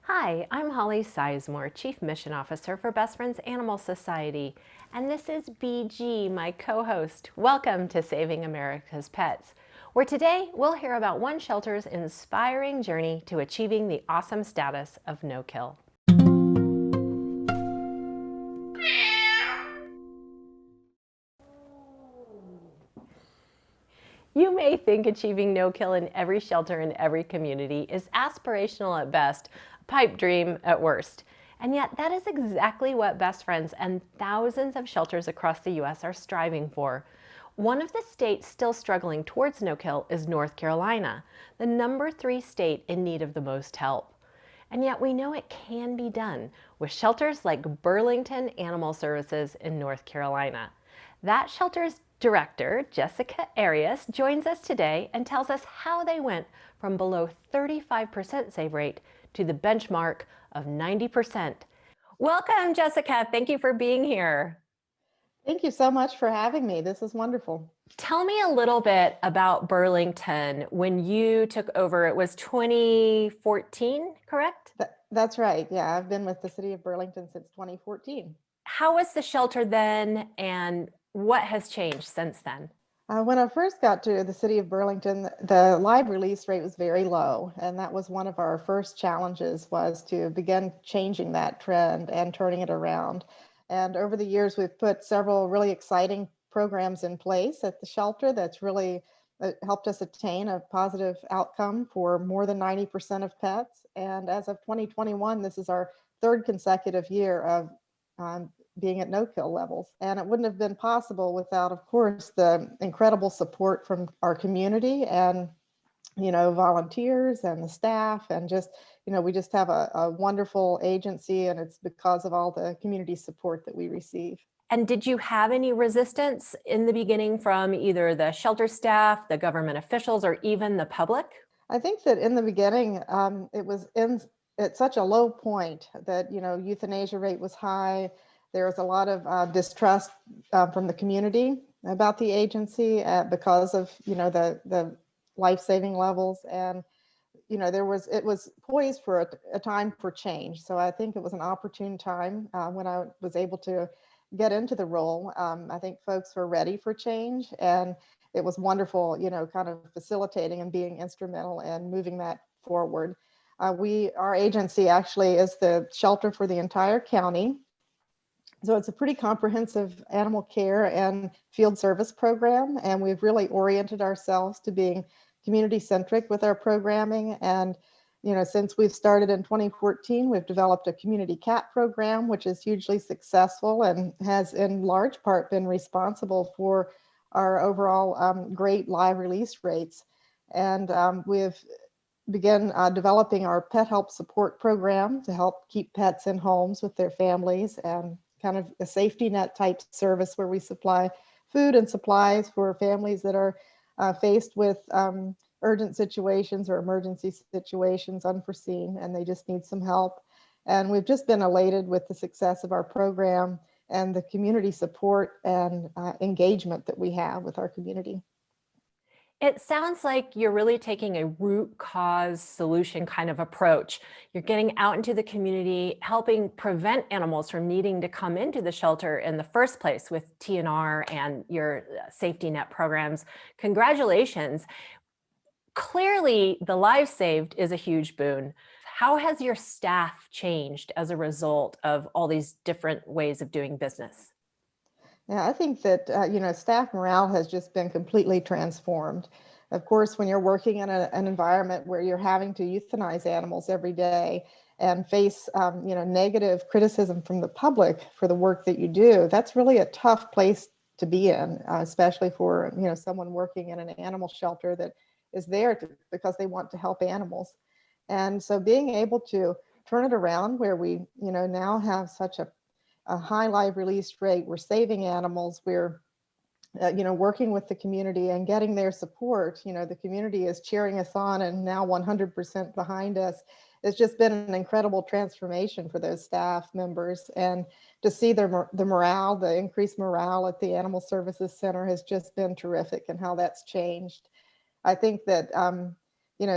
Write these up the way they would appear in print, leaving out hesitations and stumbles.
Hi, I'm Holly Sizemore, Chief Mission Officer for Best Friends Animal Society, and this is BG, my co-host. Welcome to Saving America's Pets, where today we'll hear about one shelter's inspiring journey to achieving the awesome status of no-kill. You may think achieving no-kill in every shelter in every community is aspirational at best, a pipe dream at worst. And yet that is exactly what Best Friends and thousands of shelters across the U.S. are striving for. One of the states still struggling towards no-kill is North Carolina, the #3 state in need of the most help. And yet we know it can be done with shelters like Burlington Animal Services in North Carolina. That shelter's director, Jessica Arias, joins us today and tells us how they went from below 35% save rate to the benchmark of 90%. Welcome, Jessica. Thank you for being here. Thank you so much for having me. This is wonderful. Tell me a little bit about Burlington. When you took over, it was 2014, correct? That's right. Yeah, I've been with the city of Burlington since 2014. How was the shelter then, and what has changed since then? When I first got to the city of Burlington, the live release rate was very low, and that was one of our first challenges was to begin changing that trend and turning it around. And over the years, we've put several really exciting programs in place at the shelter that's really helped us attain a positive outcome for more than 90% of pets. And as of 2021, this is our third consecutive year of um, being at no-kill levels. And it wouldn't have been possible without, of course, the incredible support from our community and, volunteers and the staff and just, we just have a wonderful agency, and it's because of all the community support that we receive. And did you have any resistance in the beginning from either the shelter staff, the government officials, or even the public? I think that in the beginning, it was at such a low point that, euthanasia rate was high. There was a lot of distrust from the community about the agency because of, the life-saving levels. And, it was poised for a time for change. So I think it was an opportune time when I was able to get into the role. I think folks were ready for change, and it was wonderful, kind of facilitating and being instrumental in moving that forward. Our agency actually is the shelter for the entire county. So it's a pretty comprehensive animal care and field service program. And we've really oriented ourselves to being community centric with our programming. And, since we've started in 2014, we've developed a community cat program, which is hugely successful and has in large part been responsible for our overall great live release rates. And we've began developing our pet help support program to help keep pets in homes with their families, and kind of a safety net type service where we supply food and supplies for families that are faced with urgent situations or emergency situations, unforeseen, and they just need some help. And we've just been elated with the success of our program and the community support and engagement that we have with our community. It sounds like you're really taking a root cause solution kind of approach. You're getting out into the community, helping prevent animals from needing to come into the shelter in the first place with TNR and your safety net programs. Congratulations. Clearly, the lives saved is a huge boon. How has your staff changed as a result of all these different ways of doing business? Yeah, I think that, staff morale has just been completely transformed. Of course, when you're working in an environment where you're having to euthanize animals every day and face, negative criticism from the public for the work that you do, that's really a tough place to be in, especially for, someone working in an animal shelter that is there because they want to help animals. And so being able to turn it around where we, now have such a high live release rate, we're saving animals, we're working with the community and getting their support. The community is cheering us on and now 100% behind us. It's just been an incredible transformation for those staff members, and to see the morale, the increased morale at the Animal Services Center has just been terrific, and how that's changed. I think that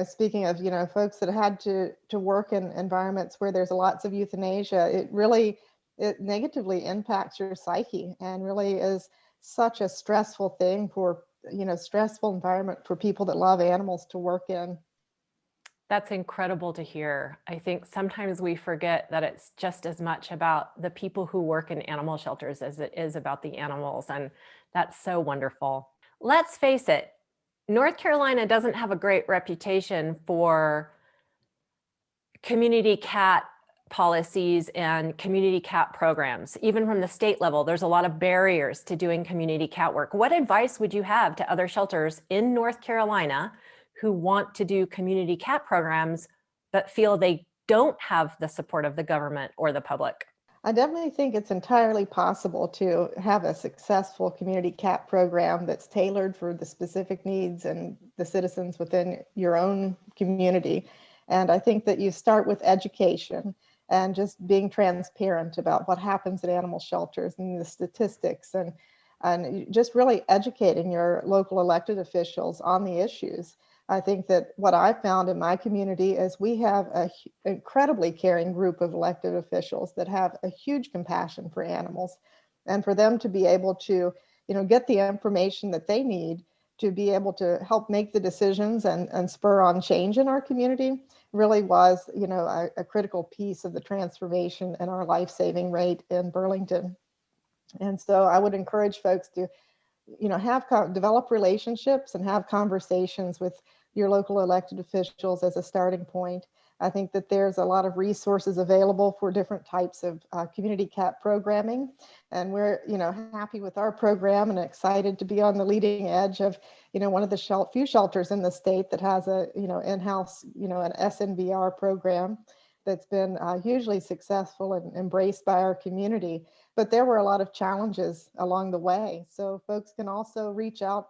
speaking of, folks that had to work in environments where there's lots of euthanasia, it negatively impacts your psyche and really is such a stressful thing for, stressful environment for people that love animals to work in. That's incredible to hear. I think sometimes we forget that it's just as much about the people who work in animal shelters as it is about the animals. And that's so wonderful. Let's face it, North Carolina doesn't have a great reputation for community cat policies and community cat programs. Even from the state level, there's a lot of barriers to doing community cat work. What advice would you have to other shelters in North Carolina who want to do community cat programs but feel they don't have the support of the government or the public? I definitely think it's entirely possible to have a successful community cat program that's tailored for the specific needs and the citizens within your own community. And I think that you start with education and just being transparent about what happens at animal shelters and the statistics, and just really educating your local elected officials on the issues. I think that what I found in my community is we have an incredibly caring group of elected officials that have a huge compassion for animals, and for them to be able to, get the information that they need to be able to help make the decisions and spur on change in our community really was, a critical piece of the transformation in our life-saving rate in Burlington. And so I would encourage folks to, develop relationships and have conversations with your local elected officials as a starting point. I think that there's a lot of resources available for different types of community cat programming, and we're, happy with our program and excited to be on the leading edge of, one of the few shelters in the state that has a, in-house, an SNVR program that's been hugely successful and embraced by our community. But there were a lot of challenges along the way. So folks can also reach out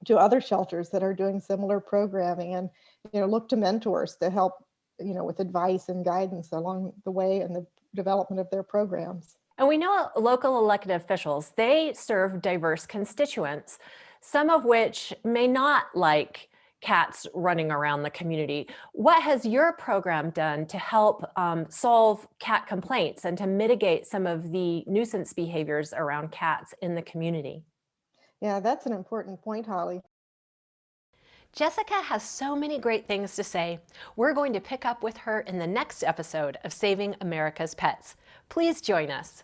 to other shelters that are doing similar programming and, look to mentors to help, with advice and guidance along the way in the development of their programs. And we know local elected officials, they serve diverse constituents, some of which may not like cats running around the community. What has your program done to help solve cat complaints and to mitigate some of the nuisance behaviors around cats in the community? Yeah, that's an important point, Holly. Jessica has so many great things to say. We're going to pick up with her in the next episode of Saving America's Pets. Please join us.